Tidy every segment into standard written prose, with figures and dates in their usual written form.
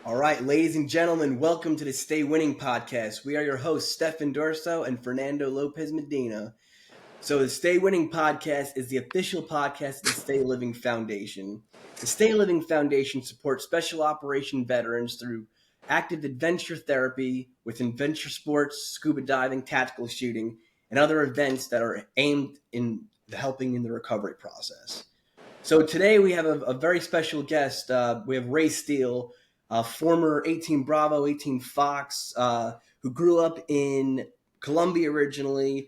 All right, ladies and gentlemen, welcome to the Stay Winning podcast. We are your hosts, Stefan and Fernando Lopez Medina. So, the Stay Winning podcast is the official podcast of the Stay Living Foundation. The Stay Living Foundation supports special operation veterans through active adventure therapy with adventure sports, scuba diving, tactical shooting, and other events that are aimed in helping in the recovery process. So today we have a very special guest. We have Ray Steele, former 18 Bravo, 18 Fox, who grew up in Colombia originally,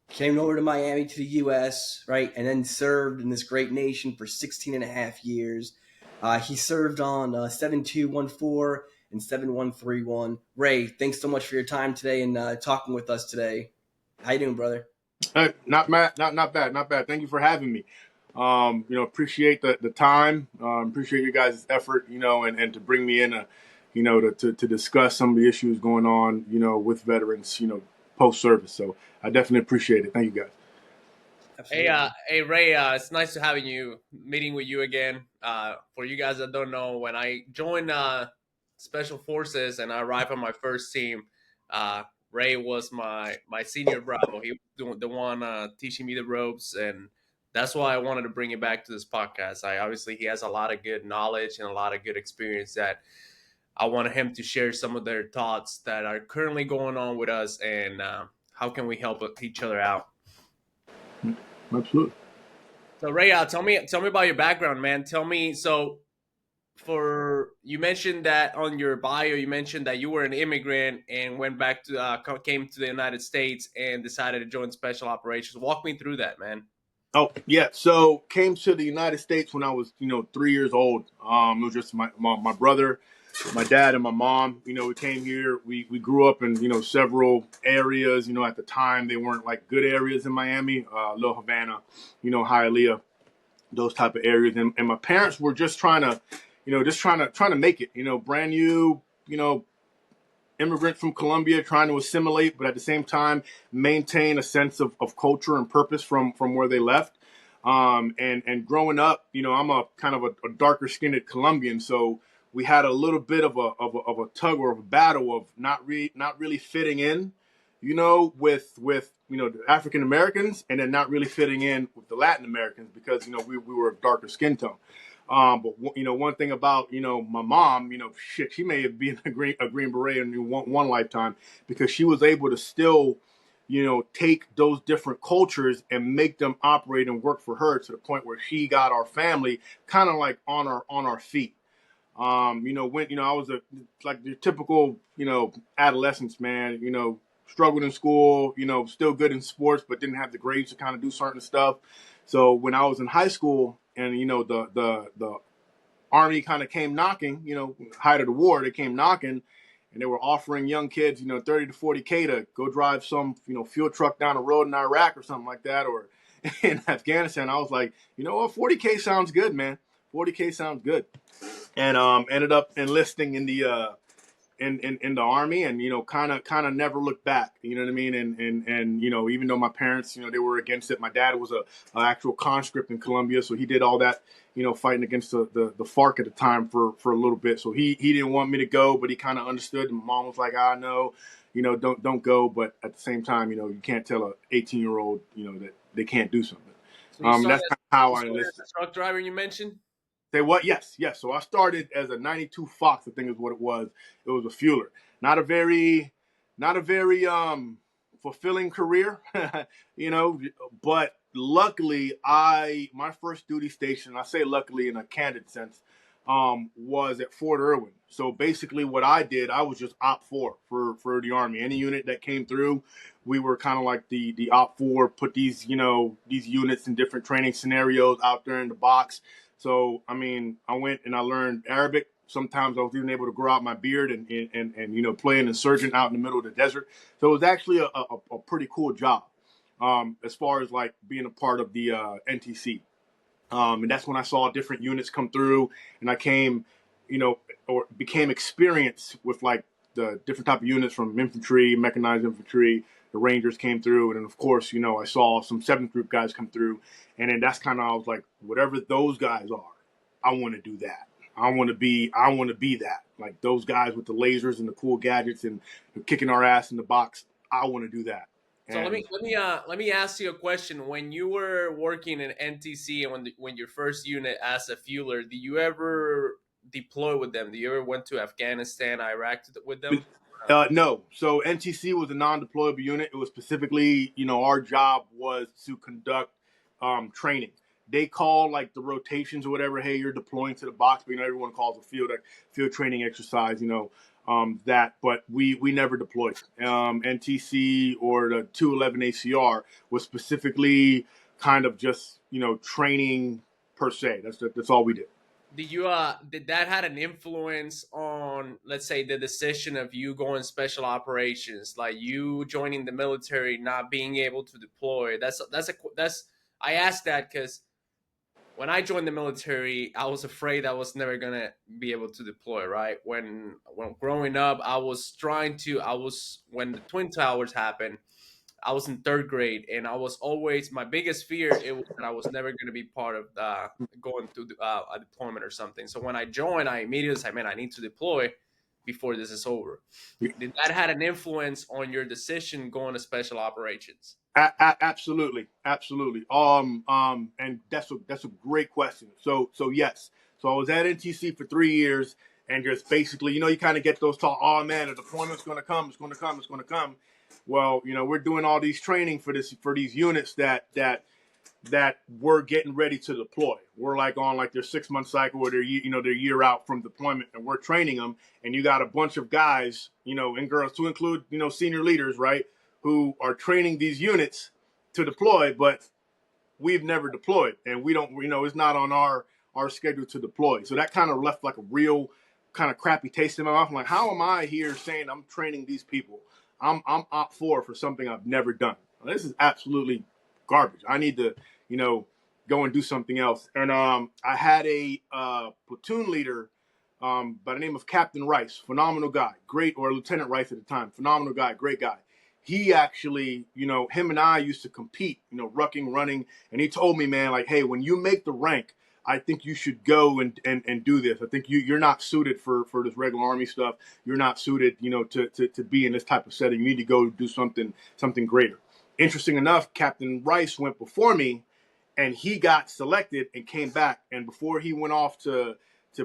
came over to Miami to the U.S., right, and then served in this great nation for 16 and a half years. He served on 7214 and 7131. Ray, thanks so much for your time today and talking with us today. How you doing, brother? Not bad. Thank you for having me. Appreciate the time. Appreciate your guys' effort, and to bring me in, to discuss some of the issues going on, with veterans, post service. So I definitely appreciate it. Thank you guys. Hey, Ray. It's nice to having you, meeting with you again. For you guys that don't know, when I joined Special Forces and I arrived on my first team, Ray was my senior Bravo. He was the one teaching me the ropes, and that's why I wanted to bring it back to this podcast. He has a lot of good knowledge and a lot of good experience that I wanted him to share some of their thoughts that are currently going on with us, and how can we help each other out. Absolutely. So Ray, tell me about your background, man. Tell me. So, you mentioned that on your bio, you mentioned that you were an immigrant and went back to came to the United States and decided to join special operations. Walk me through that, man. Oh yeah. So came to the United States when I was, 3 years old. It was just my brother, my dad, and my mom. We came here. We grew up in, several areas. At the time they weren't like good areas in Miami, Little Havana, Hialeah, those type of areas. And my parents were just trying to make it. Brand new, immigrant from Colombia, trying to assimilate, but at the same time maintain a sense of culture and purpose from where they left. And growing up, I'm a kind of a darker skinned Colombian, so we had a little bit of a tug or of a battle of not really fitting in, with the African Americans, and then not really fitting in with the Latin Americans because we were a darker skin tone. But one thing about my mom, she may have been a green beret in one lifetime because she was able to still take those different cultures and make them operate and work for her to the point where she got our family kind of like on our feet. When I was like the typical adolescence, man, struggled in school, still good in sports, but didn't have the grades to kind of do certain stuff. So when I was in high school and the Army kind of came knocking, height of the war, they came knocking, and they were offering young kids, 30 to 40K to go drive some, fuel truck down the road in Iraq or something like that, or in Afghanistan. I was like, you know what, 40K sounds good, man. 40K sounds good, and ended up enlisting in the in the Army, and kind of never looked back. You know what I mean? And even though my parents, they were against it, my dad was a actual conscript in Colombia, so he did all that, fighting against the FARC at the time for a little bit. So he didn't want me to go, but he kind of understood. And my mom was like, no, don't go. But at the same time, you can't tell a 18-year-old, that they can't do something. So that's how I enlisted. Truck driver you mentioned. Say what? Yes. So I started as a 92 Fox, I think is what it was. It was a fueler. Not a very fulfilling career, but luckily my first duty station, I say luckily in a candid sense, was at Fort Irwin. So basically what I did, I was just Op 4 for the Army. Any unit that came through, we were kind of like the Op 4, put these units in different training scenarios out there in the box. So, I went and I learned Arabic. Sometimes I was even able to grow out my beard and play an insurgent out in the middle of the desert. So it was actually a pretty cool job, as far as like being a part of the NTC. And that's when I saw different units come through, and I came, or became experienced with like the different type of units from infantry, mechanized infantry. The Rangers came through, and then of course, I saw some 7th Group guys come through, and then that's kind of, I was like, whatever those guys are, I want to do that. I want to be that. Like those guys with the lasers and the cool gadgets and kicking our ass in the box. I want to do that. So And let me ask you a question. When you were working in NTC and when your first unit as a fueler, did you ever deploy with them? Did you ever went to Afghanistan, Iraq with them? no. So NTC was a non-deployable unit. It was specifically, our job was to conduct training. They call like the rotations or whatever. Hey, you're deploying to the box, but everyone calls a field training exercise. That, but we never deployed. NTC or the 211 ACR was specifically kind of just training per se. That's all we did. Did that had an influence on, let's say, the decision of you going special operations, like you joining the military, not being able to deploy? That's I asked that because when I joined the military, I was afraid I was never gonna be able to deploy. Right when growing up, I was when the Twin Towers happened. I was in third grade, and I was always my biggest fear. It was that I was never going to be part of going through a deployment or something. So when I joined, I immediately said, "Man, I need to deploy before this is over." Did that had an influence on your decision going to special operations? Absolutely, absolutely. And that's a great question. So yes. So I was at NTC for 3 years, and just basically, you kind of get those talk. Oh man, the deployment's going to come. It's going to come. It's going to come. Well, we're doing all these training for these units that we're getting ready to deploy. We're like on like their 6 month cycle or their year out from deployment, and we're training them. And you got a bunch of guys, and girls, to include senior leaders, right, who are training these units to deploy, but we've never deployed, and we don't, it's not on our schedule to deploy. So that kind of left like a real kind of crappy taste in my mouth. I'm like, how am I here saying I'm training these people? I'm op 4 for something I've never done. This is absolutely garbage. I need to, go and do something else. And I had a platoon leader by the name of Captain Rice, phenomenal guy, great, or Lieutenant Rice at the time, phenomenal guy, great guy. He actually, him and I used to compete, rucking, running. And he told me, man, like, hey, when you make the rank, I think you should go and do this. I think you're not suited for this regular Army stuff. You're not suited, to be in this type of setting. You need to go do something greater. Interesting enough, Captain Rice went before me, and he got selected and came back. And before he went off to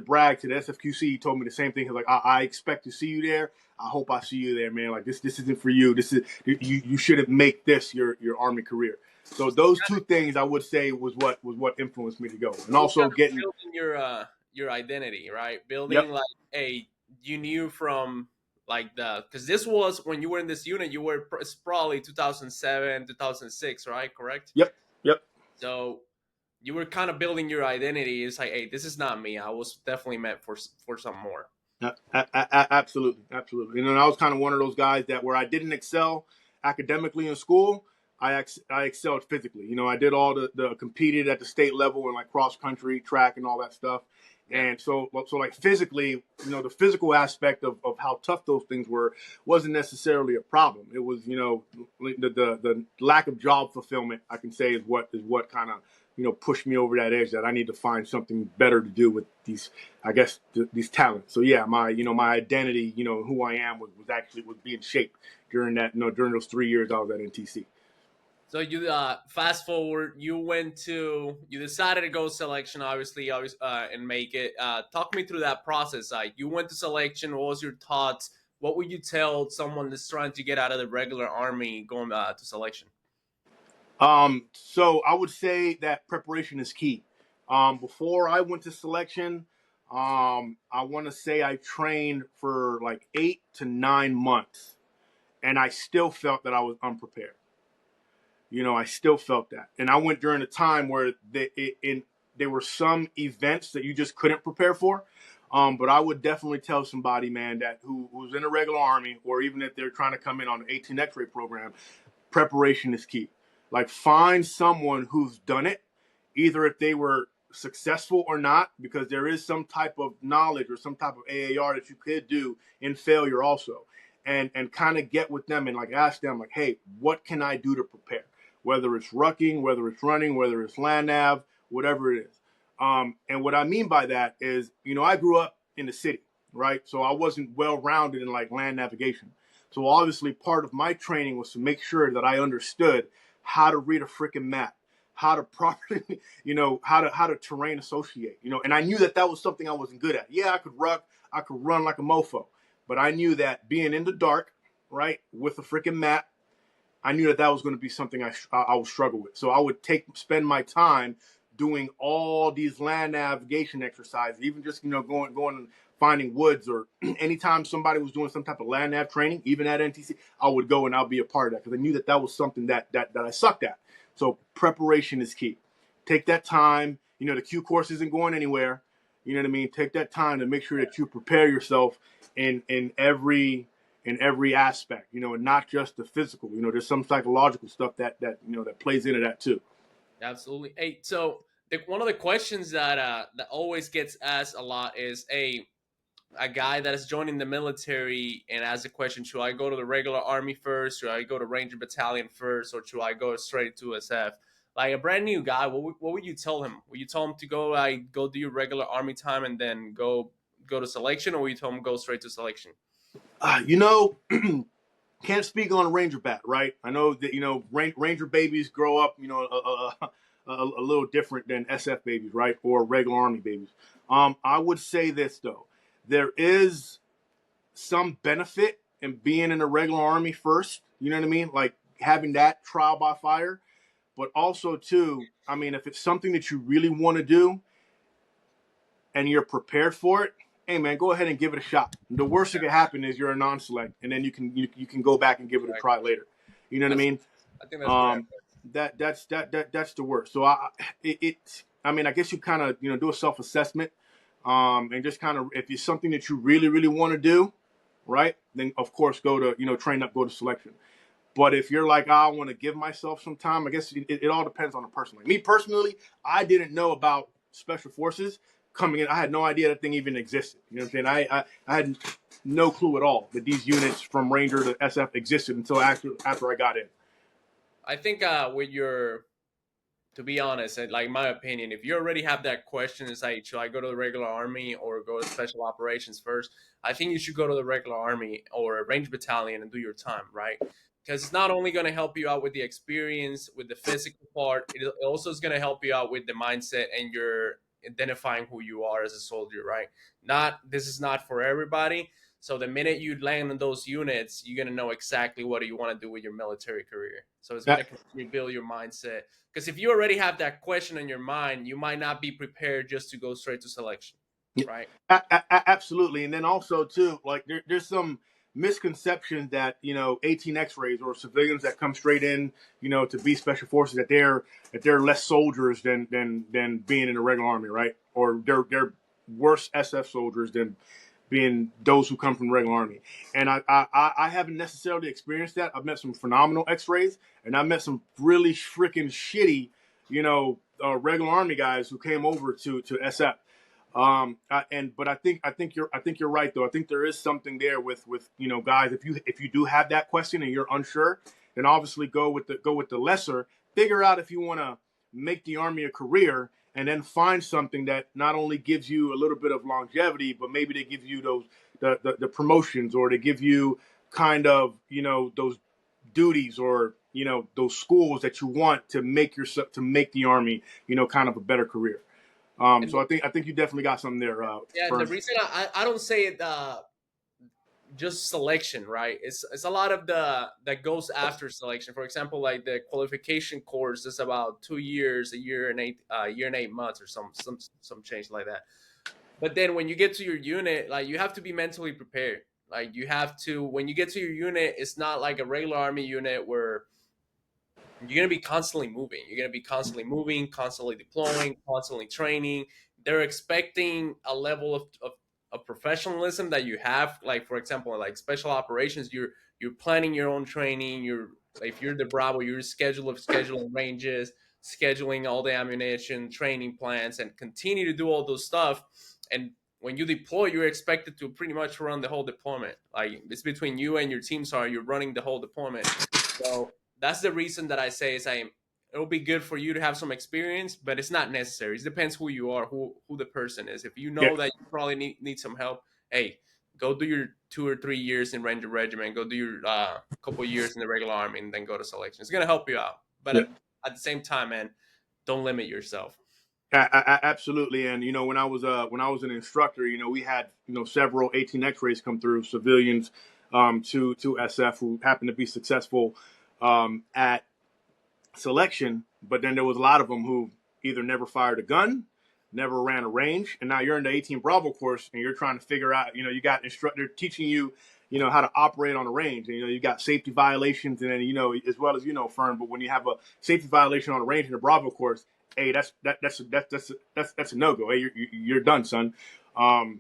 brag to the SFQC, he told me the same thing. He's like, I expect to see you there. I hope I see you there, man. Like this isn't for you. This is you shouldn't make this your Army career. So those two things I would say was what influenced me to go, and also getting building your identity, right? Building yep. like you knew from like because this was when you were in this unit, you were probably 2007, 2006, right? Correct? Yep. So you were kind of building your identity. It's like, hey, this is not me. I was definitely meant for some more. Absolutely. And I was kind of one of those guys that where I didn't excel academically in school, I excelled physically. I did all the competed at the state level and like cross country, track, and all that stuff. Yeah. And so like physically, the physical aspect of how tough those things wasn't necessarily a problem. It was, the lack of job fulfillment, I can say, is what kind of pushed me over that edge that I need to find something better to do with these, I guess, these talents. So yeah, my identity, who I am was being shaped during that, during those 3 years I was at NTC. So you fast forward, you decided to go selection, obviously, and make it. Talk me through that process. Like you went to selection. What was your thoughts? What would you tell someone that's trying to get out of the regular Army going to selection? So I would say that preparation is key. Before I went to selection, I want to say I trained for like 8 to 9 months, and I still felt that I was unprepared. I still felt that. And I went during a time where there were some events that you just couldn't prepare for. But I would definitely tell somebody, man, that who's in the regular Army, or even if they're trying to come in on an 18 X-ray program, preparation is key. Like find someone who's done it, either if they were successful or not, because there is some type of knowledge or some type of AAR that you could do in failure also. And kind of get with them and like ask them like, hey, what can I do to prepare? Whether it's rucking, whether it's running, whether it's land nav, whatever it is. And what I mean by that is, I grew up in the city, right? So I wasn't well rounded in like land navigation. So obviously, part of my training was to make sure that I understood how to read a freaking map, how to properly, how to terrain associate, and I knew that that was something I wasn't good at. Yeah, I could run like a mofo, but I knew that being in the dark, right, with a freaking map, I knew that that was going to be something I would struggle with. So I would spend my time doing all these land navigation exercises, even just going and finding woods, or anytime somebody was doing some type of land nav training, even at NTC, I would go and I'll be a part of that because I knew that that was something that I sucked at. So preparation is key. Take that time. The Q course isn't going anywhere. You know what I mean? Take that time to make sure that you prepare yourself in every aspect, and not just the physical. There's some psychological stuff that plays into that too. Absolutely. Hey, so one of the questions that always gets asked a lot is a guy that is joining the military and asks a question: should I go to the regular army first? Should I go to Ranger Battalion first, or should I go straight to SF? Like a brand new guy, what would you tell him? Would you tell him to go do your regular army time and then go to selection, or would you tell him go straight to selection? Uh, you know, can't speak on a Ranger bat, right? I know that Ranger babies grow up, a little different than SF babies, right, or regular Army babies. I would say this though, there is some benefit in being in the regular Army first. You know what I mean? Like having that trial by fire, but also too, I mean, if it's something that you really want to do and you're prepared for it, hey man, go ahead and give it a shot. The worst that could happen is you're a non-select, and then you can go back and give it a try later. You know what I mean? I think that's great. That's the worst. So I mean, I guess you kind of do a self-assessment, and just kind of, if it's something that you really really want to do, right? Then of course go to train up, go to selection. But if you're like, I want to give myself some time, I guess it all depends on the person. Like me personally, I didn't know about special forces coming in. I had no idea that thing even existed. You know what I'm saying? I had no clue at all that these units from Ranger to SF existed until after I got in. I think to be honest, like my opinion, if you already have that question, it's like, should I go to the regular army or go to special operations first? I think you should go to the regular army or a range battalion and do your time, right? Because it's not only going to help you out with the experience, with the physical part, it also is going to help you out with the mindset and your identifying who you are as a soldier, right? This is not for everybody. So the minute you land in those units, you're gonna know exactly what do you want to do with your military career. So it's gonna rebuild your mindset. Because if you already have that question in your mind, you might not be prepared just to go straight to selection, right? Absolutely. And then also too, like there's some misconception that 18 X-rays or civilians that come straight in, to be special forces, that they're less soldiers than being in the regular army, right? Or they're worse SF soldiers than being those who come from the regular army. And I haven't necessarily experienced that. I've met some phenomenal X-rays, and I've met some really freaking shitty, regular army guys who came over to SF. But I think you're right though. I think there is something there with guys. If you do have that question and you're unsure, then obviously go with the lesser. Figure out if you want to make the army a career, and then find something that not only gives you a little bit of longevity, but maybe they give you those the promotions, or they give you kind of those duties, or those schools that you want to make the army kind of a better career. So I think you definitely got something there. Yeah, and the reason I don't say it just selection, right? It's a lot of that goes after selection. For example, like the qualification course is about 2 years, a year and 8 months, or some change like that. But then when you get to your unit, like you have to be mentally prepared. Like you have to, when you get to your unit, it's not like a regular army unit where you're going to be constantly moving. You're going to be constantly moving, constantly deploying, constantly training. They're expecting a level of professionalism that you have. Like, for example, like special operations, you're planning your own training. If you're the Bravo, you're scheduling ranges, scheduling all the ammunition, training plans, and continue to do all those stuff. And when you deploy, you're expected to pretty much run the whole deployment. Like it's between you and your team, sorry, you're running the whole deployment. So that's the reason that I say is it'll be good for you to have some experience, but it's not necessary. It depends who you are, who the person is. If you Yeah. know that you probably need some help, hey, go do your 2 or 3 years in Ranger Regiment, go do your couple years in the regular army, and then go to selection. It's gonna help you out, but Yeah. at the same time, man, don't limit yourself. Absolutely. And when I was an instructor, we had several 18 X-rays come through, civilians to SF who happened to be successful at selection, but then there was a lot of them who either never fired a gun, never ran a range, and now you're in the 18 Bravo course and you're trying to figure out, you got instructor teaching you, how to operate on a range, and you got safety violations, and then as well as Fern. But when you have a safety violation on a range in the Bravo course, hey, that's a no go. Hey, you're done, son.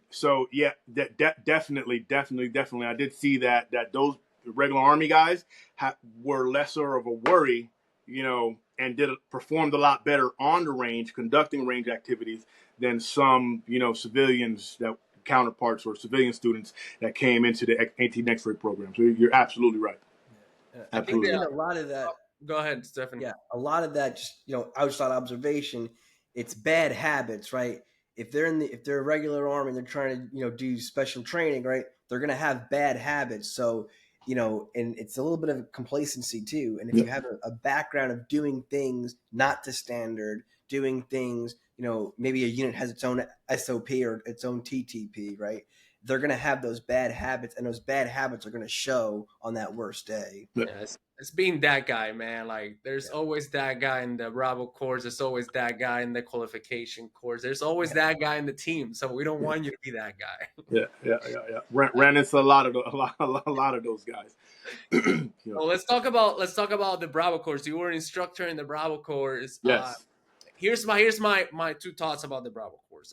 So yeah, definitely, I did see that those regular Army guys were lesser of a worry, and performed a lot better on the range, conducting range activities than some, civilians counterparts or civilian students that came into the 18 X-ray program. So you're absolutely right. I think Absolutely. A lot of that. Go ahead, Stefan. Yeah, a lot of that just outside observation. It's bad habits, right? If they're a regular army and they're trying to do special training, right? They're gonna have bad habits. So and it's a little bit of complacency too. And if you have a background of doing things not to standard, doing things, maybe a unit has its own SOP or its own TTP, right? They're going to have those bad habits, and those bad habits are going to show on that worst day. Yeah, it's being that guy, man. Like, there's always that guy in the Bravo course. There's always that guy in the qualification course. There's always that guy in the team. So we don't want you to be that guy. Yeah. Ran into a lot of those guys. Well, let's talk about the Bravo course. You were an instructor in the Bravo course. Yes. Here's my two thoughts about the Bravo course.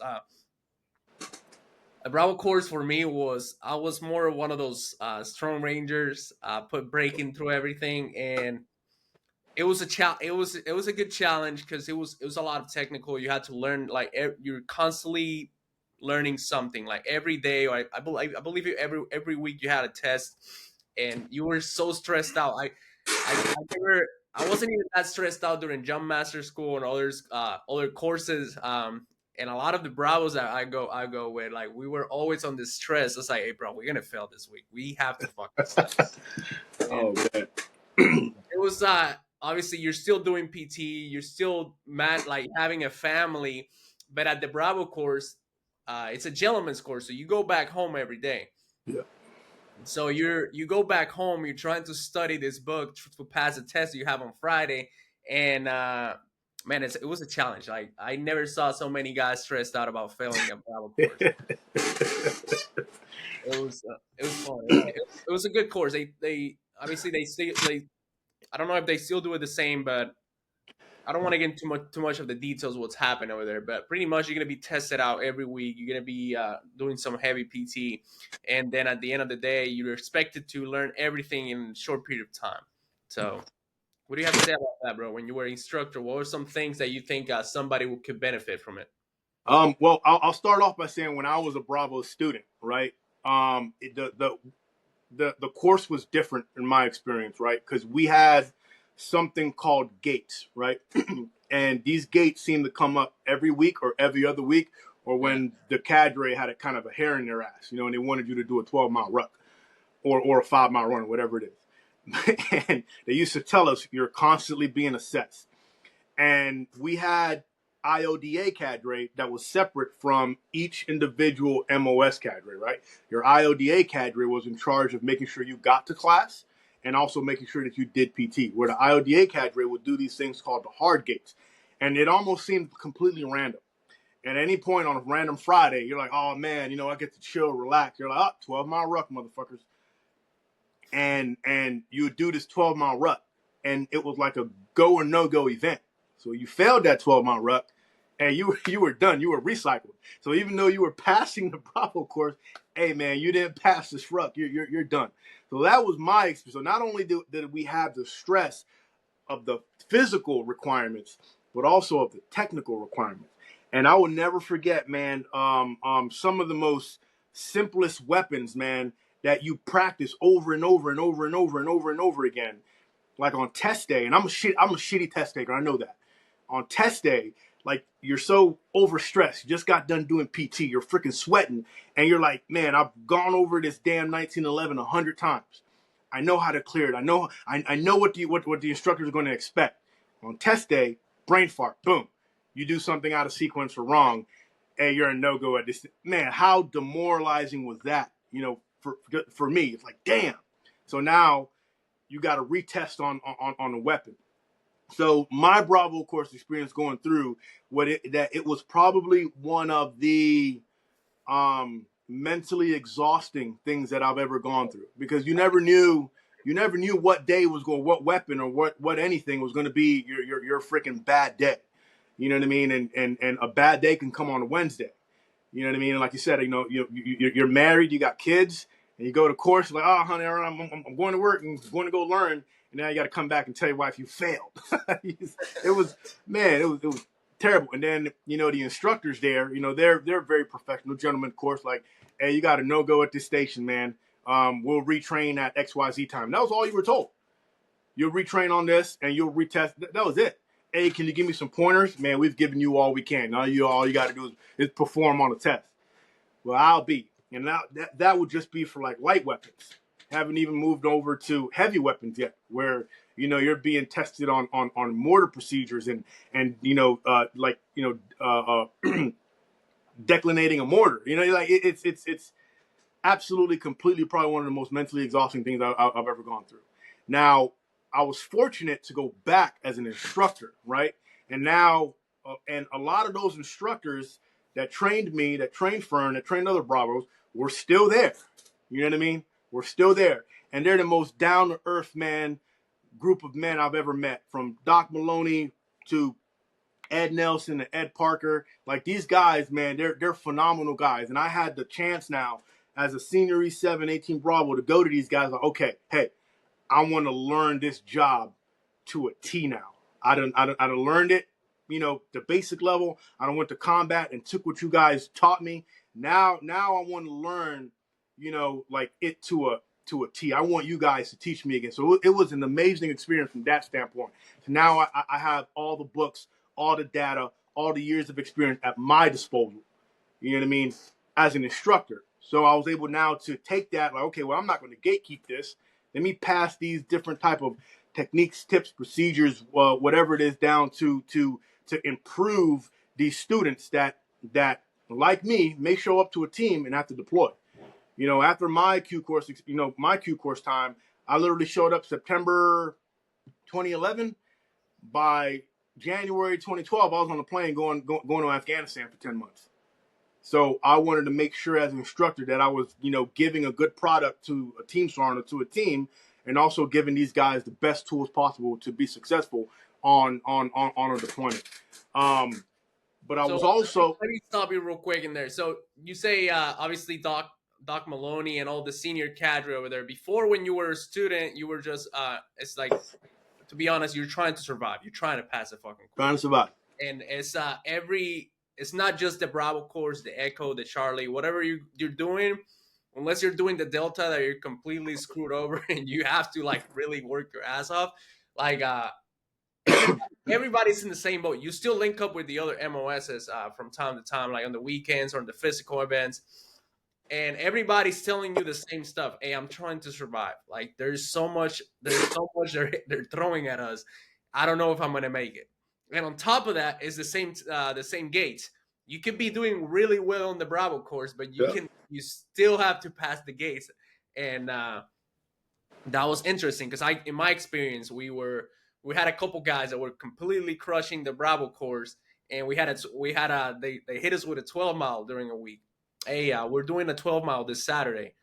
The Bravo course for me I was more one of those strong rangers, breaking through everything, and it was it was a good challenge because it was a lot of technical. You had to learn, like, you're constantly learning something, like every day, or I believe every week you had a test, and you were so stressed out. I wasn't even that stressed out during Jump Master School and other courses. And a lot of the Bravos that I go with, like, we were always on this stress. It's like, hey, bro, we're gonna fail this week. We have to fuck this up. Oh man. It was obviously you're still doing PT, you're still like having a family, but at the Bravo course, it's a gentleman's course, so you go back home every day. Yeah. So you go back home, you're trying to study this book to pass a test you have on Friday, and man, it was a challenge. Like, I never saw so many guys stressed out about failing a Bravo course. It was fun. It was a good course. They obviously I don't know if they still do it the same, but I don't want to get into too much of the details of what's happened over there. But pretty much you're gonna be tested out every week. You're gonna be doing some heavy PT, and then at the end of the day, you're expected to learn everything in a short period of time. So, what do you have to say about that, bro? When you were an instructor, what were some things that you think somebody could benefit from it? Well, I'll start off by saying when I was a Bravo student, right? The course was different in my experience, right? Because we had something called gates, right? And these gates seemed to come up every week or every other week, or when the cadre had a kind of a hair in their ass, and they wanted you to do a 12-mile ruck or a 5-mile run, whatever it is. And they used to tell us you're constantly being assessed. And we had IODA cadre that was separate from each individual MOS cadre, right? Your IODA cadre was in charge of making sure you got to class and also making sure that you did PT, where the IODA cadre would do these things called the hard gates. And it almost seemed completely random. At any point on a random Friday, you're like, oh man, I get to chill, relax. You're like, 12-mile ruck, motherfuckers. And you would do this 12-mile ruck. And it was like a go or no-go event. So you failed that 12-mile ruck, and you were done. You were recycled. So even though you were passing the Bravo course, hey man, you didn't pass this ruck. You're done. So that was my experience. So not only did we have the stress of the physical requirements, but also of the technical requirements. And I will never forget, man, some of the most simplest weapons, man, that you practice over and over and over and over and over and over again. like on test day, and I'm a shitty test taker. I know that. On test day, like you're so overstressed. You just got done doing PT. You're freaking sweating, and you're like, man, I've gone over this damn 1911 100 times. I know how to clear it. I know what the instructors are going to expect. On test day, brain fart, boom. You do something out of sequence or wrong, and you're a no go at this. Man, how demoralizing was that? For me, it's like, damn. So now you got to retest on the weapon. So my Bravo course experience going through it was probably one of the mentally exhausting things that I've ever gone through, because you never knew what day was going, what weapon or what anything was going to be your freaking bad day. You know what I mean? And a bad day can come on a Wednesday. You know what I mean? And like you said, you're married, you got kids, and you go to course, like, oh, honey, I'm going to work and going to go learn, and now you got to come back and tell your wife you failed. It was terrible. And then the instructors there, they're very professional gentlemen, of course. Like, hey, you got a no go at this station, man. We'll retrain at XYZ time. And that was all you were told. You'll retrain on this, and you'll retest. That was it. Hey, can you give me some pointers? Man, we've given you all we can. Now all you got to do is perform on the test. Well, I'll be. And now that would just be for like light weapons. Haven't even moved over to heavy weapons yet, where you're being tested on mortar procedures and declinating a mortar. Like it's absolutely completely probably one of the most mentally exhausting things I've ever gone through. Now, I was fortunate to go back as an instructor, right? And now, and a lot of those instructors that trained me, that trained Fern, that trained other Bravos, were still there. You know what I mean? We're still there. And they're the most down-to-earth group of men I've ever met, from Doc Maloney to Ed Nelson to Ed Parker. Like, these guys, man, they're phenomenal guys. And I had the chance now as a senior E7 18 Bravo to go to these guys like, okay, hey, I want to learn this job to a T now. I done learned it, the basic level. I done went to combat and took what you guys taught me. Now I want to learn, like it to a T. I want you guys to teach me again. So it was an amazing experience from that standpoint. So now I have all the books, all the data, all the years of experience at my disposal. You know what I mean? As an instructor. So I was able now to take that, like, okay, well, I'm not going to gatekeep this. Let me pass these different type of techniques, tips, procedures, whatever it is, down to improve these students that like me may show up to a team and have to deploy. After my Q course, my Q course time, I literally showed up September 2011. By January 2012, I was on a plane going to Afghanistan for 10 months. So I wanted to make sure as an instructor that I was, giving a good product to a team sergeant or to a team, and also giving these guys the best tools possible to be successful on a deployment. But I was also... Let me stop you real quick in there. So you say, obviously, Doc Maloney and all the senior cadre over there. Before, when you were a student, you were just, it's like, to be honest, you're trying to survive. You're trying to pass a fucking course. Trying to survive. And it's not just the Bravo course, the Echo, the Charlie, whatever you're doing, unless you're doing the Delta, that you're completely screwed over and you have to like really work your ass off. Like everybody's in the same boat. You still link up with the other MOSs from time to time, like on the weekends or on the physical events. And everybody's telling you the same stuff. Hey, I'm trying to survive. Like there's so much they're throwing at us. I don't know if I'm gonna make it. And on top of that is the same gates. You could be doing really well on the Bravo course, but you still have to pass the gates. And that was interesting because in my experience, we had a couple guys that were completely crushing the Bravo course, and they hit us with a 12-mile during a week. Hey, we're doing a 12-mile this Saturday.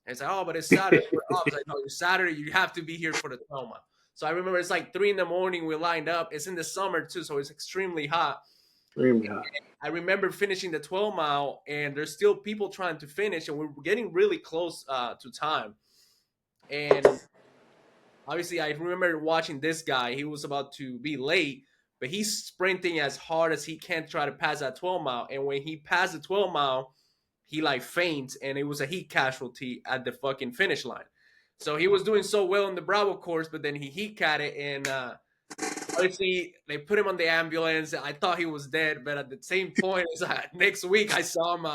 And it's like, oh, but it's Saturday. I was like, no, it's Saturday. You have to be here for the 12-mile. So I remember it's like 3 a.m. We lined up. It's in the summer too, so it's extremely hot. Extremely hot. I remember finishing the 12-mile, and there's still people trying to finish, and we're getting really close to time. And obviously, I remember watching this guy. He was about to be late, but he's sprinting as hard as he can to try to pass that 12-mile. And when he passed the 12-mile, he like faints, and it was a heat casualty at the fucking finish line. So he was doing so well in the Bravo course, but then he heat cat it, and obviously they put him on the ambulance. I thought he was dead, but at the same point, it's like next week I saw him.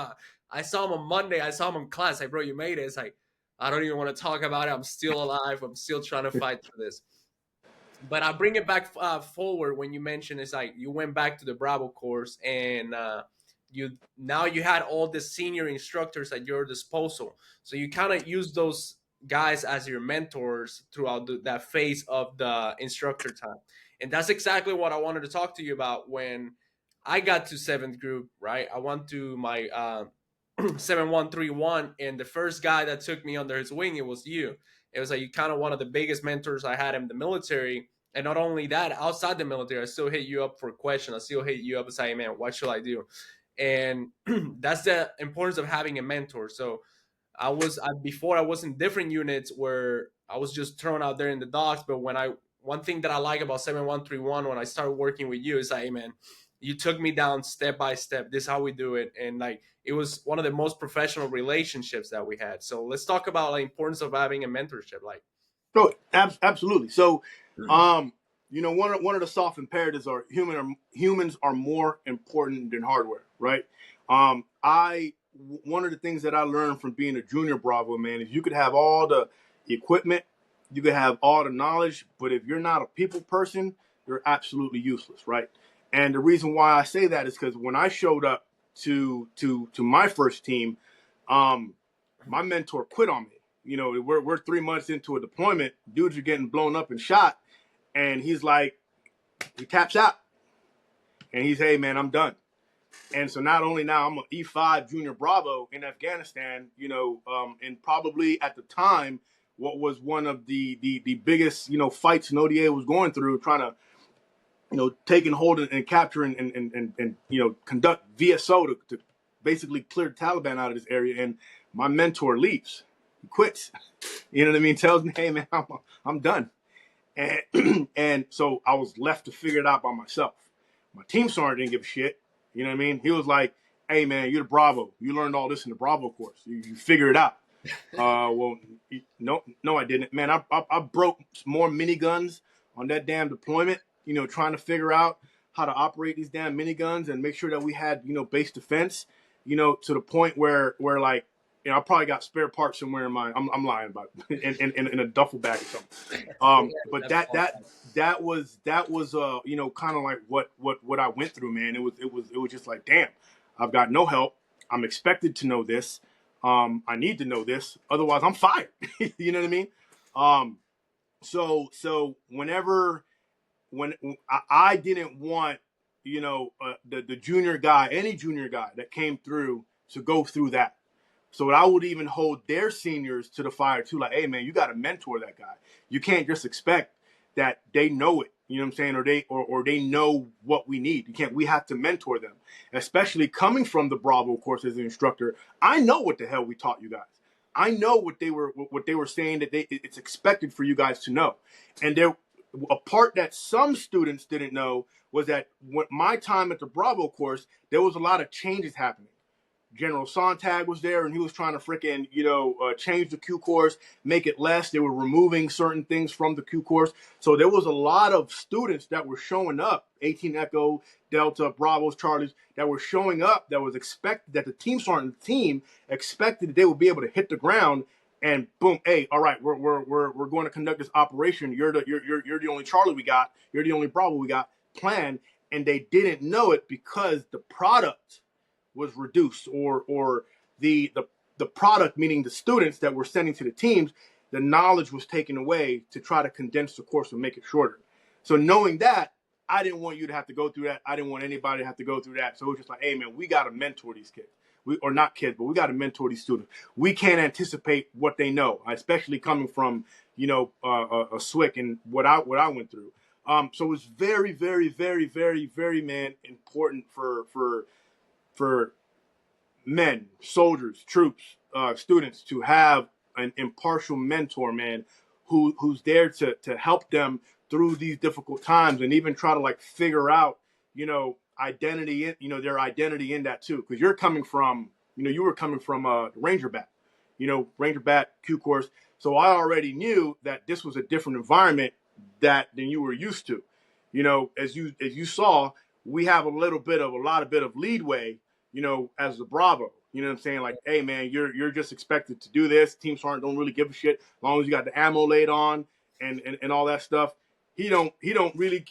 I saw him on Monday. I saw him in class. Like, bro, you made it. It's like I don't even want to talk about it. I'm still alive. I'm still trying to fight through this. But I bring it back forward when you mentioned it's like you went back to the Bravo course and you had all the senior instructors at your disposal, so you kind of use those guys as your mentors throughout that phase of the instructor time. And that's exactly what I wanted to talk to you about when I got to seventh group. Right, I went to my 7131, and the first guy that took me under his wing, it was you. It was like you kind of one of the biggest mentors I had in the military. And not only that, outside the military, I still hit you up for a question. I still hit you up and say, hey, man, what should I do? And that's the importance of having a mentor. So before I was in different units where I was just thrown out there in the docks. But one thing that I like about 7131 when I started working with you is like, hey, man, you took me down step by step. This is how we do it. And like, it was one of the most professional relationships that we had. So let's talk about the importance of having a mentorship. Like, So absolutely. So, one of the soft imperatives are humans are more important than hardware, right? One of the things that I learned from being a junior Bravo, man, is you could have all the equipment, you could have all the knowledge, but if you're not a people person, you're absolutely useless, right? And the reason why I say that is because when I showed up to my first team, my mentor quit on me. We're 3 months into a deployment. Dudes are getting blown up and shot, and he's like, he taps out, and he's, hey man, I'm done. And so not only now I'm an E5 junior Bravo in Afghanistan, and probably at the time what was one of the biggest fights an ODA was going through, trying to take and hold and capture and conduct VSO to basically clear the Taliban out of this area. And my mentor leaves. He quits. You know what I mean? Tells me, hey man, I'm done. And so I was left to figure it out by myself. My team sergeant didn't give a shit. You know what I mean? He was like, hey man, you're the Bravo. You learned all this in the Bravo course. You figure it out. Well, no, I didn't. Man, I broke more miniguns on that damn deployment, trying to figure out how to operate these damn miniguns and make sure that we had, base defense, to the point where like, I probably got spare parts somewhere in my, I'm lying about it, in a duffel bag or something. But that was kind of like what I went through, man. It was just like, damn, I've got no help. I'm expected to know this. I need to know this, otherwise I'm fired. You know what I mean? So when I didn't want, the junior guy, any junior guy that came through to go through that. So I would even hold their seniors to the fire too. Like, hey man, you got to mentor that guy. You can't just expect that they know it. You know what I'm saying? Or they know what we need. We have to mentor them, especially coming from the Bravo course as an instructor. I know what the hell we taught you guys. I know what they were saying that it's expected for you guys to know. And a part that some students didn't know was that when my time at the Bravo course, there was a lot of changes happening. General Sontag was there, and he was trying to freaking, change the Q course, make it less. They were removing certain things from the Q course. So there was a lot of students that were showing up, 18 Echo, Delta, Bravos, Charlies, that were showing up that was expected, that the team sergeant team expected that they would be able to hit the ground and boom, hey, all right, we're going to conduct this operation. You're the only Charlie we got. You're the only Bravo we got planned. And they didn't know it because the product was reduced, or the product, meaning the students that we're sending to the teams, the knowledge was taken away to try to condense the course and make it shorter. So knowing that, I didn't want you to have to go through that. I didn't want anybody to have to go through that. So it was just like, hey man, we got to mentor these kids. We got to mentor these students. We can't anticipate what they know, especially coming from, a SWIC and what I went through. So it's very, very, very, very, very, man, important for men, soldiers, troops, students to have an impartial mentor, man, who's there to help them through these difficult times, and even try to like figure out, identity in, their identity in that too. Because you were coming from the Ranger Bat, Ranger Bat Q course. So I already knew that this was a different environment than you were used to. As you saw, we have a lot of leadway, as the Bravo. You know what I'm saying? Like, hey man, you're just expected to do this. Team Sergeant don't really give a shit as long as you got the ammo laid on and all that stuff. He don't really.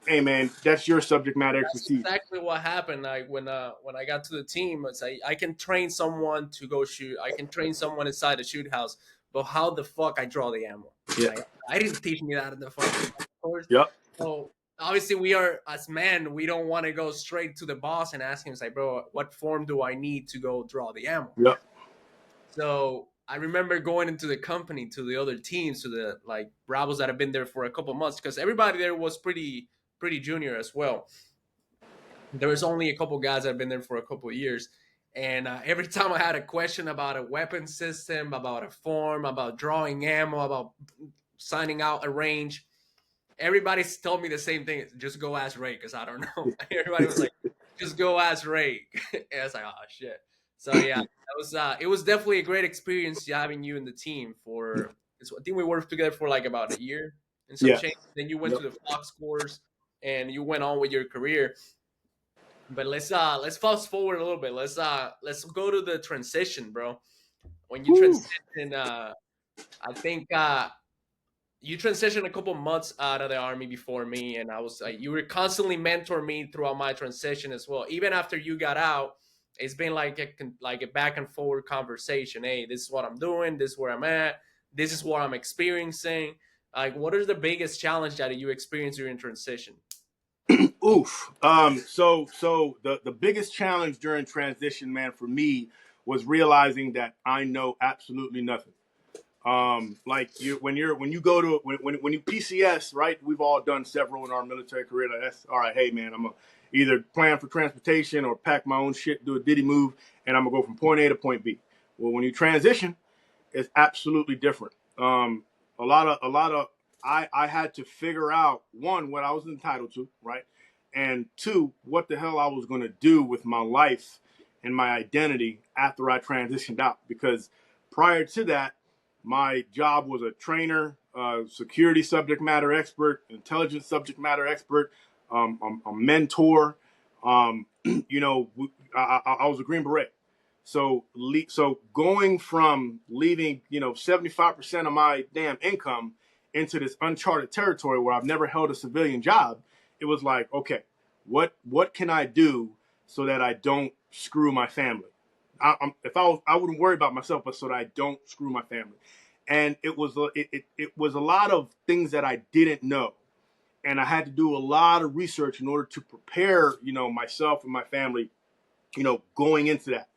Hey man, that's your subject matter That's expertise. exactly what happened. Like when I got to the team, it's like I can train someone to go shoot. I can train someone inside the shoot house. But how the fuck I draw the ammo? Yeah. Like I didn't teach me that in the fucking course. Yep. So obviously we are as men, we don't want to go straight to the boss and ask him, like, bro, what form do I need to go draw the ammo? Yep. So I remember going into the company to the other teams, to the like Bravos that have been there for a couple months, because everybody there was pretty junior as well. There was only a couple guys that have been there for a couple of years. And every time I had a question about a weapon system, about a form, about drawing ammo, about signing out a range, everybody told me the same thing. Just go ask Ray, because I don't know. Everybody was like, just go ask Ray. And I was like, oh, shit. So, yeah, it was definitely a great experience having you in the team for, I think we worked together for like about a year and some Yeah. change. Then you went Yep. to the Fox course and you went on with your career. But let's fast forward a little bit. Let's go to the transition, bro. When you Woo. transition, I think you transitioned a couple months out of the army before me, and I was you were constantly mentoring me throughout my transition as well. Even after you got out, it's been like a back and forward conversation. Hey, this is what I'm doing. This is where I'm at. This is what I'm experiencing. Like, what is the biggest challenge that you experienced during transition? Oof. So the biggest challenge during transition, man, for me was realizing that I know absolutely nothing. Like when you go to when you PCS, right? We've all done several in our military career. Like, that's all right. Hey man, I'm gonna either plan for transportation or pack my own shit, do a diddy move, and I'm gonna go from point A to point B. Well, when you transition, it's absolutely different. A lot of I had to figure out, one, what I was entitled to, right, and two, what the hell I was going to do with my life and my identity after I transitioned out. Because prior to that, my job was a trainer, security subject matter expert, intelligence subject matter expert, a mentor. I was a Green Beret. So going from leaving, 75% of my damn income into this uncharted territory where I've never held a civilian job, it was like, okay, what can I do so that I don't screw my family? I wouldn't worry about myself, but so that I don't screw my family. And it was a lot of things that I didn't know, and I had to do a lot of research in order to prepare, myself and my family, going into that.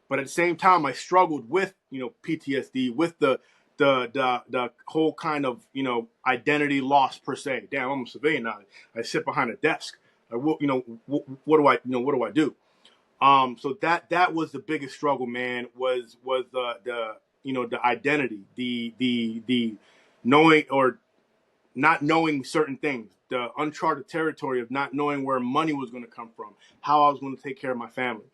But at the same time, I struggled with, PTSD, with the whole kind of, identity loss per se. Damn, I'm a civilian now. I sit behind a desk. What do I do? So that was the biggest struggle, man. Was the identity, the knowing or not knowing certain things, the uncharted territory of not knowing where money was going to come from, how I was going to take care of my family.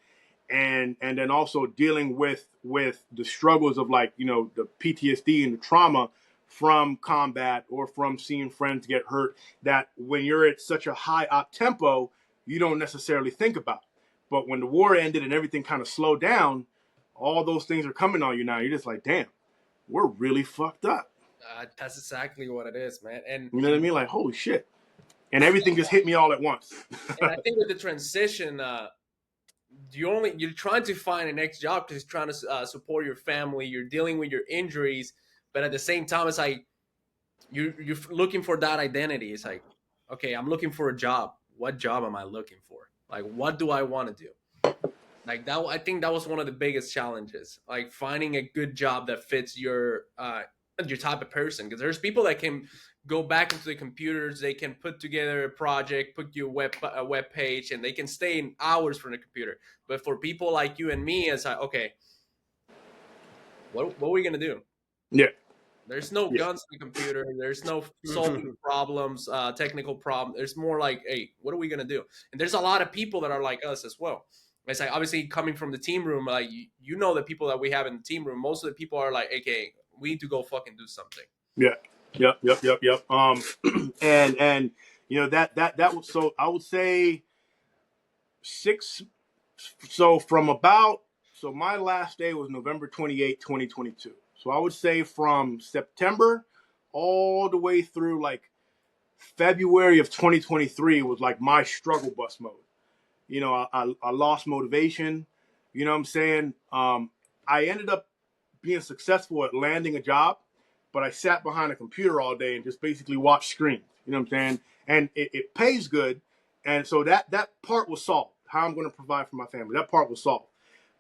And then also dealing with the struggles of, like, the PTSD and the trauma from combat or from seeing friends get hurt, that when you're at such a high up tempo, you don't necessarily think about. But when the war ended and everything kind of slowed down, all those things are coming on you now. You're just like, damn, we're really fucked up. That's exactly what it is, man. And You know what I mean? Like, holy shit. And everything just hit me all at once. and I think with the transition, you're trying to find a next job because you're trying to support your family. You're dealing with your injuries, but at the same time, it's like you're looking for that identity. It's like, okay, I'm looking for a job. What job am I looking for? Like, what do I want to do? Like that, I think that was one of the biggest challenges. Like finding a good job that fits your type of person. Because there's people that can go back into the computers, they can put together a project, put you a web page, and they can stay in hours from the computer. But for people like you and me, it's like, okay, what are we gonna do? Yeah. There's no Yeah. guns in the computer. There's no solving problems, technical problems. There's more like, hey, what are we gonna do? And there's a lot of people that are like us as well. It's like, obviously coming from the team room, like you know the people that we have in the team room. Most of the people are like, okay, we need to go fucking do something. Yeah. Yep. And that was, so I would say six. So my last day was November 28th, 2022. So I would say from September all the way through like February of 2023 was like my struggle bus mode. I lost motivation. You know what I'm saying? I ended up being successful at landing a job, but I sat behind a computer all day and just basically watched screens. You know what I'm saying? And it pays good. And so that part was solved. How I'm going to provide for my family. That part was solved.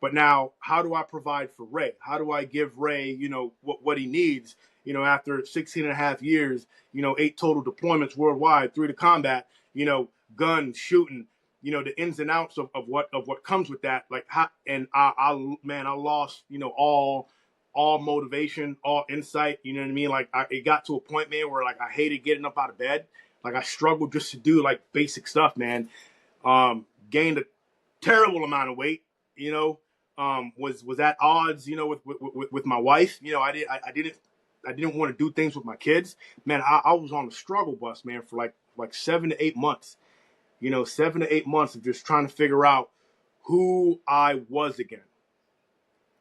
But now, how do I provide for Ray? How do I give Ray, what he needs, after 16 and a half years, 8 total deployments worldwide, 3 to combat, guns, shooting, the ins and outs of what comes with that. Like, I lost, all motivation, all insight. You know what I mean? Like, it got to a point, man, where like I hated getting up out of bed. Like, I struggled just to do like basic stuff, man. Gained a terrible amount of weight. Was at odds, with my wife. I didn't want to do things with my kids. Man, I was on the struggle bus, man, for like 7 to 8 months. 7 to 8 months of just trying to figure out who I was again.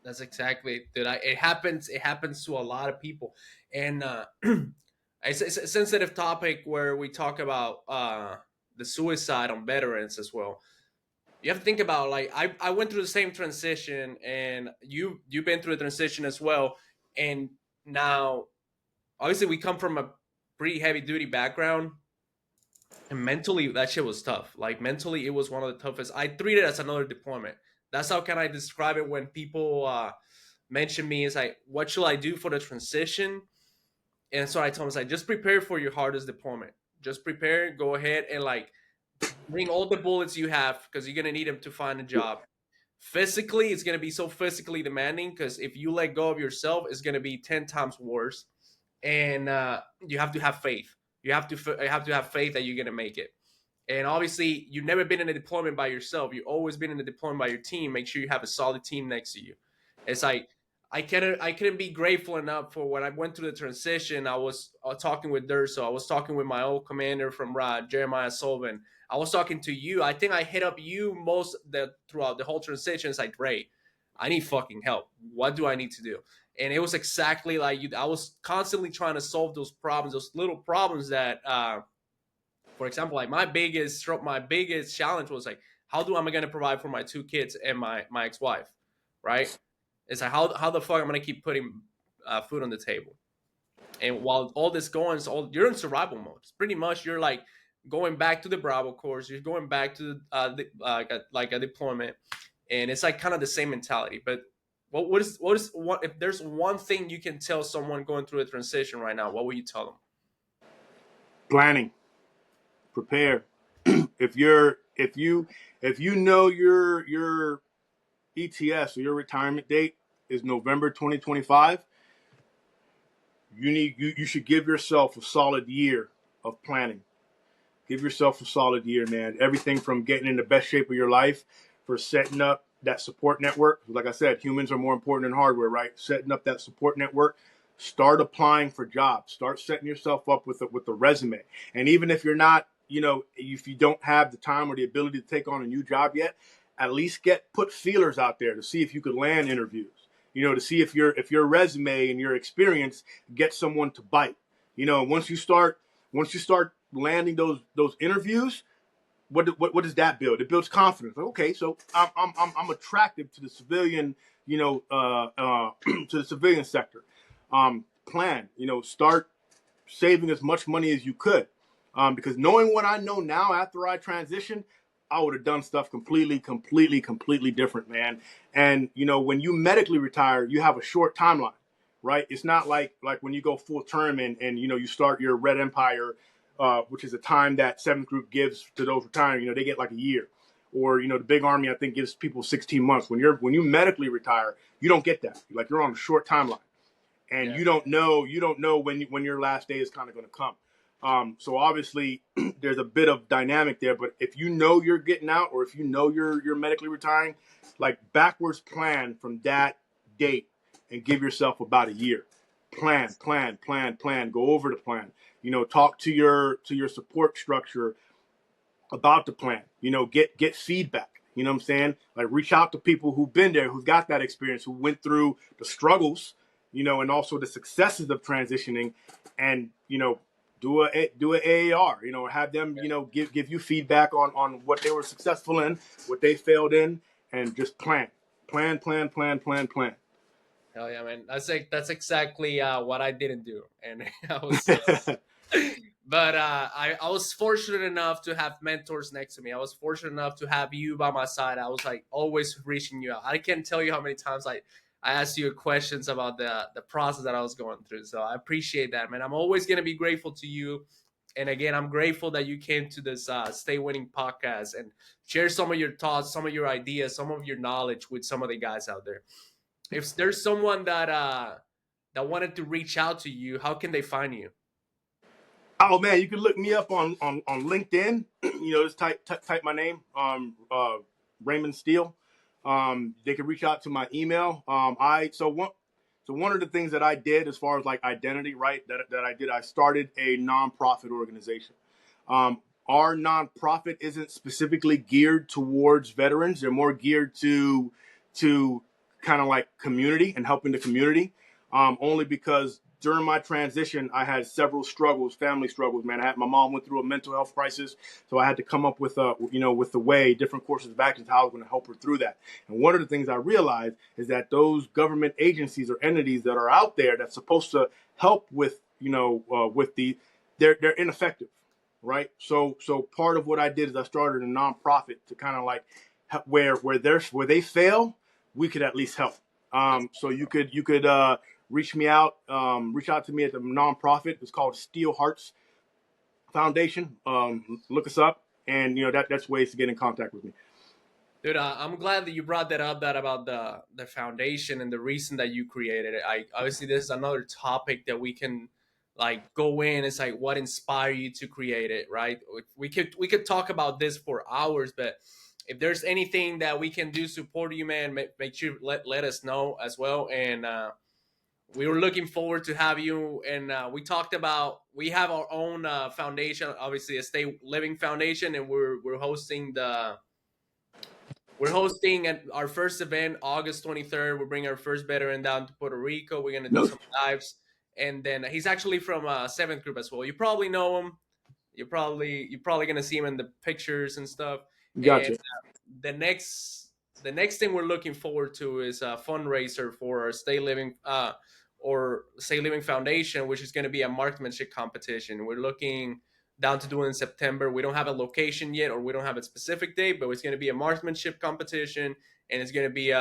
That's exactly that. It happens to a lot of people, and it's a sensitive topic where we talk about the suicide on veterans as well. You have to think about, like, I went through the same transition, and you've been through a transition as well. And now, obviously, we come from a pretty heavy duty background, and mentally that shit was tough. Like, mentally, it was one of the toughest. I treat it as another deployment. That's how can I describe it when people mention me. Is like, what should I do for the transition? And so I told them, it's like, just prepare for your hardest deployment. Just prepare, go ahead and like bring all the bullets you have, because you're gonna need them to find a job. Physically, it's gonna be so physically demanding, because if you let go of yourself, it's gonna be 10 times worse. And you have to have faith. You have to have faith that you're gonna make it. And obviously, you've never been in a deployment by yourself. You've always been in a deployment by your team. Make sure you have a solid team next to you. It's like, I couldn't be grateful enough for when I went through the transition. I was talking with Durso. I was talking with my old commander from Jeremiah Sullivan. I was talking to you. I think I hit up you throughout the whole transition. It's like, Ray, I need fucking help. What do I need to do? And it was exactly like you. I was constantly trying to solve those problems, those little problems that, for example, like my biggest challenge was like, how am I going to provide for my 2 kids and my ex-wife, right? It's like, how the fuck am I going to keep putting food on the table? And while all this going, you're in survival mode. It's pretty much, you're like going back to the Bravo course. You're going back to like a deployment, and it's like kind of the same mentality. But what if there's one thing you can tell someone going through a transition right now, what would you tell them? Planning, prepare. if you know your ETS, or your retirement date is November 2025, you should give yourself a solid year of planning. Give yourself a solid year, man. Everything from getting in the best shape of your life, for setting up that support network. Like I said, humans are more important than hardware, right? Setting up that support network. Start applying for jobs. Start setting yourself up with a resume. And even if you're not, if you don't have the time or the ability to take on a new job yet, at least put feelers out there to see if you could land interviews. To see if your resume and your experience get someone to bite. Once you start landing those interviews, what does that build? It builds confidence. Like, okay, so I'm attractive to the civilian, to the civilian sector. Plan. Start saving as much money as you could, because knowing what I know now after I transitioned, I would have done stuff completely different, man. And, when you medically retire, you have a short timeline, right? It's not like when you go full term and you start your Red Empire, which is a time that 7th Group gives to those retiring. They get like a year. Or, the Big Army, I think, gives people 16 months. When you medically retire, you don't get that. Like, you're on a short timeline. And you don't know when your last day is kind of going to come. So obviously there's a bit of dynamic there, but if you know you're getting out, or if you know you're medically retiring, like, backwards plan from that date and give yourself about a year. plan. Go over the plan. Talk to your support structure about the plan. Get feedback. You know what I'm saying? Like, reach out to people who've been there, who've got that experience, who went through the struggles, and also the successes of transitioning, and do an AAR. Have them give you feedback on what they were successful in, what they failed in, and just plan. Hell yeah, man. That's exactly what I didn't do, and I was. But I was fortunate enough to have mentors next to me. I was fortunate enough to have you by my side. I was like always reaching you out. I can't tell you how many times I asked you questions about the process that I was going through. So I appreciate that, man. I'm always gonna be grateful to you. And again, I'm grateful that you came to this Stay Winning podcast and share some of your thoughts, some of your ideas, some of your knowledge with some of the guys out there. If there's someone that wanted to reach out to you, how can they find you? Oh man, you can look me up on LinkedIn. Just type my name, Raymond Steele. They can reach out to my email. One of the things that I did as far as like identity, right? That I did, I started a nonprofit organization. Our nonprofit isn't specifically geared towards veterans. They're more geared to kind of like community and helping the community. Only because during my transition, I had several struggles, family struggles, man. My mom went through a mental health crisis, so I had to come up with the way, different courses of action, how I was going to help her through that. And one of the things I realized is that those government agencies or entities that are out there that's supposed to help with, they're ineffective, right? So part of what I did is I started a nonprofit to kind of like where they fail, we could at least help. So you could reach out to me at the nonprofit. It's called Steel Hearts Foundation. Look us up, and that's ways to get in contact with me. Dude, I'm glad that you brought that up. That about the foundation and the reason that you created it. Obviously this is another topic that we can like go in. It's like what inspired you to create it, right? We could talk about this for hours, but if there's anything that we can do support you, man, make sure let us know as well. And we were looking forward to have you. And we talked about we have our own foundation, obviously a Stay Living Foundation, and we're hosting our first event August 23rd. We're bringing our first veteran down to Puerto Rico. We're gonna do some dives, and then he's actually from 7th Group as well. You probably know him. You're probably gonna see him in the pictures and stuff. And Gotcha. the next thing we're looking forward to is a fundraiser for our Stay Living Foundation, which is going to be a marksmanship competition. We're looking down to do it in September. We don't have a location yet, or we don't have a specific date, but it's going to be a marksmanship competition, and it's going to be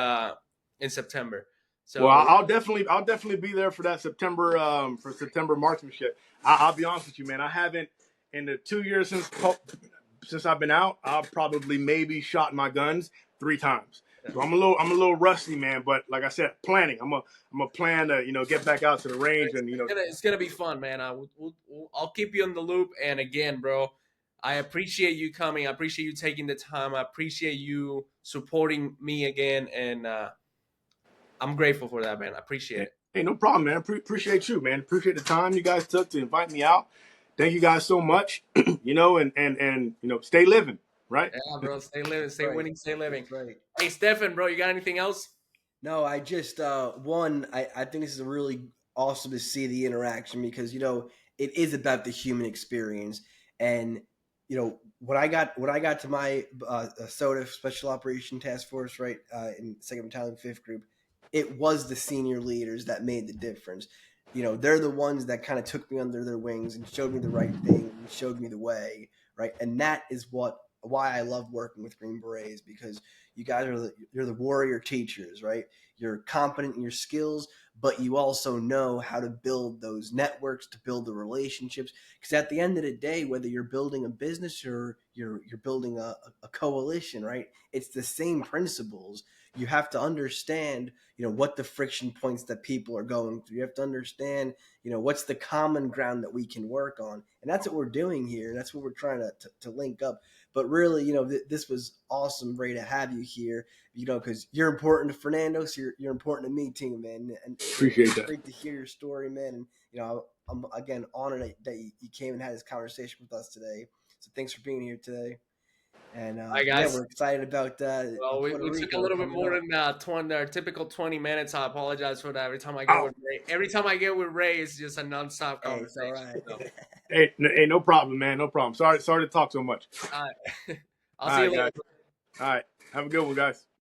in September. So Well, I'll definitely be there for that September marksmanship. I'll be honest with you, man. I haven't in the 2 years since I've been out. I've probably maybe shot my guns 3 times. So I'm a little rusty, man. But like I said, planning. I'm a plan to get back out to the range and it's gonna be fun, man. I'll keep you in the loop. And again, bro, I appreciate you coming. I appreciate you taking the time. I appreciate you supporting me again, and I'm grateful for that, man. I appreciate it. Hey, no problem, man. Appreciate you, man. Appreciate the time you guys took to invite me out. Thank you guys so much. And stay living, right? Yeah, bro. Stay living, stay Right. winning, stay living. That's right. Hey, Stefan, bro, you got anything else? No, I just I think this is really awesome to see the interaction because it is about the human experience. And when I got to my SOTA Special Operation Task Force, right, in 2nd Battalion 5th Group, it was the senior leaders that made the difference. They're the ones that kind of took me under their wings and showed me the right thing and showed me the way, right? And that is why I love working with Green Berets, because you guys you're the warrior teachers, right? You're competent in your skills, but you also know how to build those networks, to build the relationships. Because at the end of the day, whether you're building a business or you're building a coalition, right? It's the same principles. You have to understand, what the friction points that people are going through. You have to understand, what's the common ground that we can work on, and that's what we're doing here. That's what we're trying to link up. But really, this was awesome, Ray, to have you here. Because you're important to Fernando, so you're important to me too, man. And Appreciate it's that. great to hear your story, man. And I'm again honored that you came and had this conversation with us today. So thanks for being here today. And Hi yeah, guys. we're excited about Well, we Puerto took a Rico little bit coming more up. than our typical 20 minutes. I apologize for that. Oh, Every time I get with Ray, it's just a nonstop Hey, it's all conversation. right. So, hey, no problem, man. No problem. Sorry to talk so much. uh, I'll All see you right, later. guys. All right. Have a good one, guys.